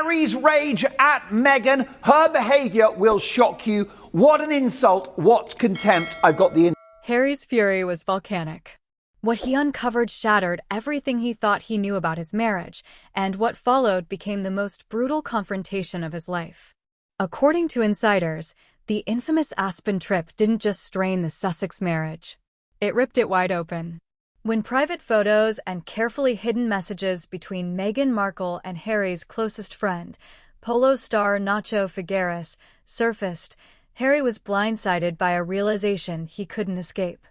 Harry's rage at Meghan. Her behaviour will shock you. What an insult. What contempt. I've got the... Harry's fury was volcanic. What he uncovered shattered everything he thought he knew about his marriage, and what followed became the most brutal confrontation of his life. According to insiders, the infamous Aspen trip didn't just strain the Sussex marriage. It ripped it wide open. When private photos and carefully hidden messages between Meghan Markle and Harry's closest friend, polo star Nacho Figueres, surfaced, Harry was blindsided by a realization he couldn't escape.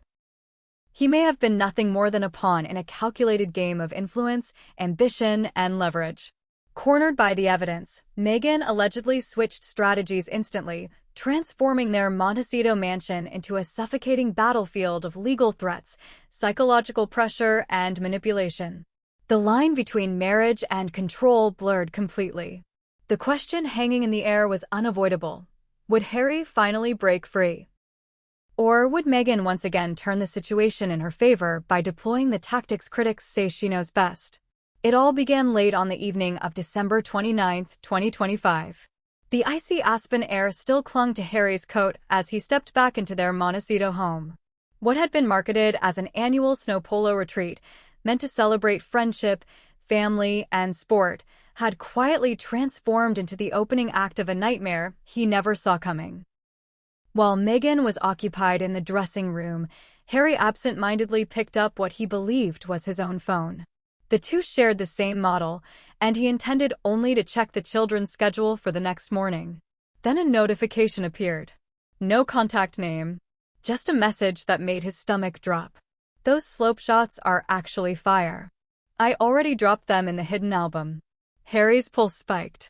He may have been nothing more than a pawn in a calculated game of influence, ambition, and leverage. Cornered by the evidence, Meghan allegedly switched strategies instantly, transforming their Montecito mansion into a suffocating battlefield of legal threats, psychological pressure, and manipulation. The line between marriage and control blurred completely. The question hanging in the air was unavoidable. Would Harry finally break free? Or would Meghan once again turn the situation in her favor by deploying the tactics critics say she knows best? It all began late on the evening of December 29, 2025. The icy Aspen air still clung to Harry's coat as he stepped back into their Montecito home. What had been marketed as an annual snow polo retreat, meant to celebrate friendship, family, and sport, had quietly transformed into the opening act of a nightmare he never saw coming. While Meghan was occupied in the dressing room, Harry absent-mindedly picked up what he believed was his own phone. The two shared the same model, and he intended only to check the children's schedule for the next morning. Then a notification appeared. No contact name, just a message that made his stomach drop. Those slope shots are actually fire. I already dropped them in the hidden album. Harry's pulse spiked.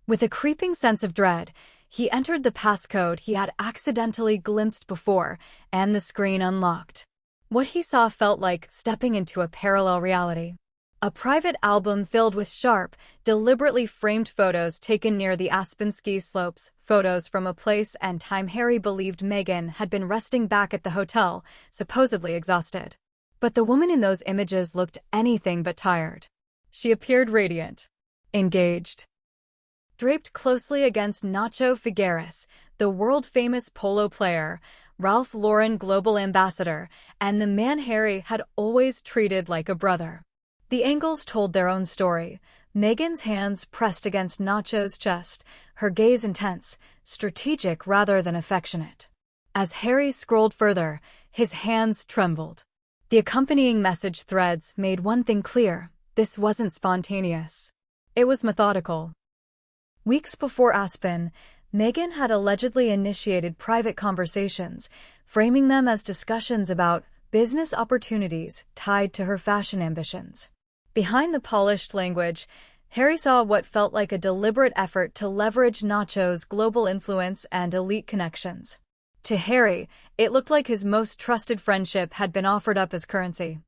With a creeping sense of dread, he entered the passcode he had accidentally glimpsed before, and the screen unlocked. What he saw felt like stepping into a parallel reality. A private album filled with sharp, deliberately framed photos taken near the Aspen ski slopes, photos from a place and time Harry believed Meghan had been resting back at the hotel, supposedly exhausted. But the woman in those images looked anything but tired. She appeared radiant, engaged. Draped closely against Nacho Figueres, the world-famous polo player, Ralph Lauren global ambassador, and the man Harry had always treated like a brother. The angles told their own story. Meghan's hands pressed against Nacho's chest, her gaze intense, strategic rather than affectionate. As Harry scrolled further, his hands trembled. The accompanying message threads made one thing clear: this wasn't spontaneous. It was methodical. Weeks before Aspen, Meghan had allegedly initiated private conversations, framing them as discussions about business opportunities tied to her fashion ambitions. Behind the polished language, Harry saw what felt like a deliberate effort to leverage Nacho's global influence and elite connections. To Harry, it looked like his most trusted friendship had been offered up as currency.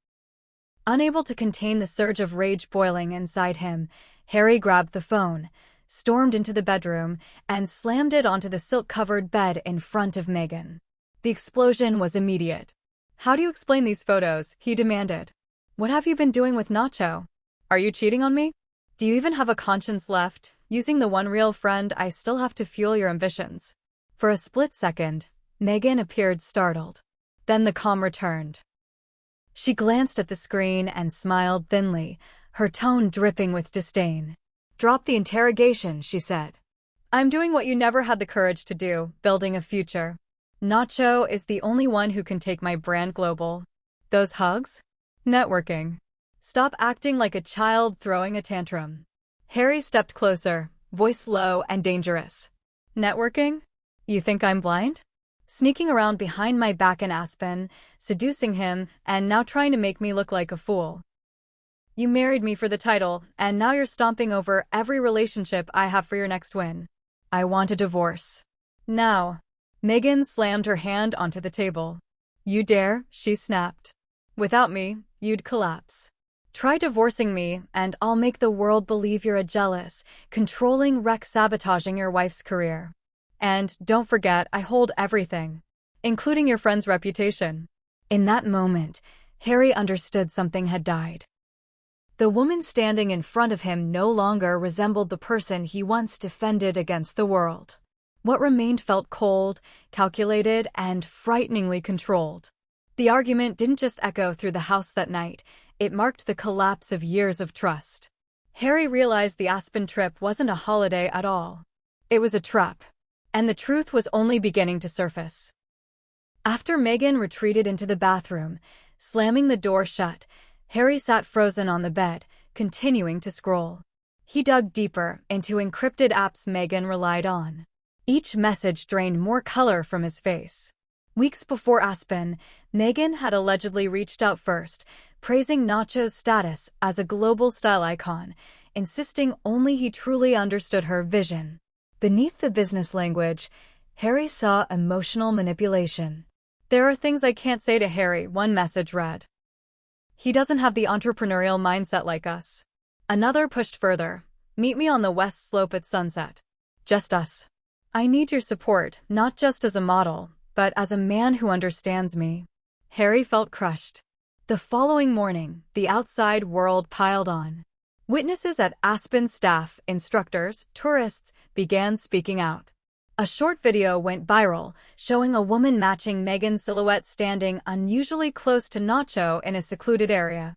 Unable to contain the surge of rage boiling inside him, Harry grabbed the phone, stormed into the bedroom, and slammed it onto the silk-covered bed in front of Meghan. The explosion was immediate. "How do you explain these photos?" he demanded. "What have you been doing with Nacho? Are you cheating on me? Do you even have a conscience left, using the one real friend I still have to fuel your ambitions?" For a split second, Meghan appeared startled. Then the calm returned. She glanced at the screen and smiled thinly, her tone dripping with disdain. "Drop the interrogation," she said. "I'm doing what you never had the courage to do, building a future. Nacho is the only one who can take my brand global. Those hugs? Networking. Stop acting like a child throwing a tantrum." Harry stepped closer, voice low and dangerous. "Networking? You think I'm blind? Sneaking around behind my back in Aspen, seducing him, and now trying to make me look like a fool. You married me for the title, and now you're stomping over every relationship I have for your next win. I want a divorce. Now." Meghan slammed her hand onto the table. "You dare?" she snapped. "Without me, you'd collapse. Try divorcing me, and I'll make the world believe you're a jealous, controlling wreck sabotaging your wife's career. And don't forget, I hold everything, including your friend's reputation." In that moment, Harry understood something had died. The woman standing in front of him no longer resembled the person he once defended against the world. What remained felt cold, calculated, and frighteningly controlled. The argument didn't just echo through the house that night, it marked the collapse of years of trust. Harry realized the Aspen trip wasn't a holiday at all. It was a trap. And the truth was only beginning to surface. After Meghan retreated into the bathroom, slamming the door shut, Harry sat frozen on the bed, continuing to scroll. He dug deeper into encrypted apps Meghan relied on. Each message drained more color from his face. Weeks before Aspen, Meghan had allegedly reached out first, praising Nacho's status as a global style icon, insisting only he truly understood her vision. Beneath the business language, Harry saw emotional manipulation. "There are things I can't say to Harry," one message read. "He doesn't have the entrepreneurial mindset like us." Another pushed further. "Meet me on the west slope at sunset. Just us. I need your support, not just as a model, but as a man who understands me." Harry felt crushed. The following morning, the outside world piled on. Witnesses at Aspen, staff, instructors, tourists, began speaking out. A short video went viral, showing a woman matching Meghan's silhouette standing unusually close to Nacho in a secluded area.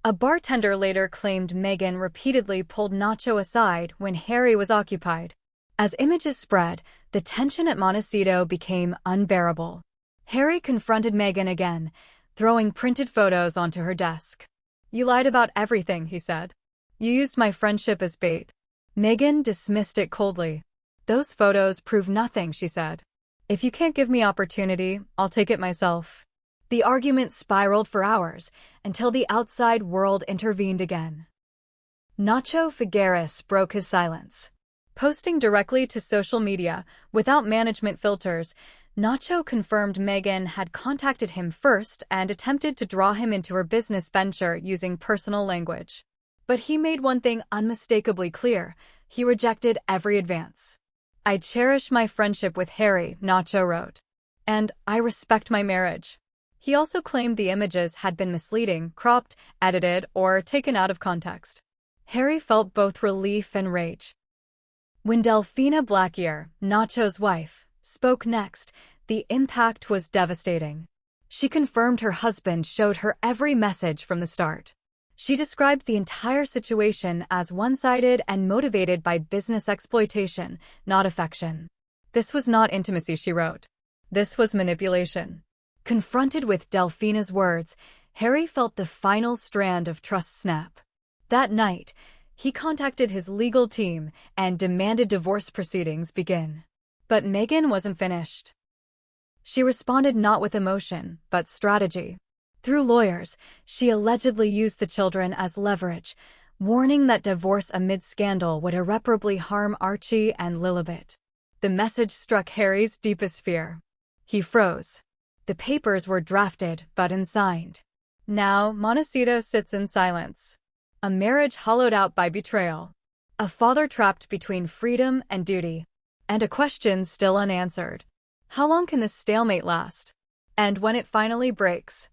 A bartender later claimed Meghan repeatedly pulled Nacho aside when Harry was occupied. As images spread, the tension at Montecito became unbearable. Harry confronted Meghan again, throwing printed photos onto her desk. "You lied about everything," he said. "You used my friendship as bait." Meghan dismissed it coldly. "Those photos prove nothing," she said. "If you can't give me opportunity, I'll take it myself." The argument spiraled for hours, until the outside world intervened again. Nacho Figueres broke his silence. Posting directly to social media, without management filters, Nacho confirmed Meghan had contacted him first and attempted to draw him into her business venture using personal language. But he made one thing unmistakably clear: he rejected every advance. "I cherish my friendship with Harry," Nacho wrote. "And I respect my marriage." He also claimed the images had been misleading, cropped, edited, or taken out of context. Harry felt both relief and rage. When Delphina Blackier, Nacho's wife, spoke next, the impact was devastating. She confirmed her husband showed her every message from the start. She described the entire situation as one-sided and motivated by business exploitation, not affection. "This was not intimacy," she wrote. "This was manipulation." Confronted with Delphina's words, Harry felt the final strand of trust snap. That night, he contacted his legal team and demanded divorce proceedings begin. But Meghan wasn't finished. She responded not with emotion, but strategy. Through lawyers, she allegedly used the children as leverage, warning that divorce amid scandal would irreparably harm Archie and Lilibet. The message struck Harry's deepest fear. He froze. The papers were drafted but unsigned. Now, Montecito sits in silence. A marriage hollowed out by betrayal. A father trapped between freedom and duty. And a question still unanswered. How long can this stalemate last? And when it finally breaks,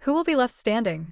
who will be left standing?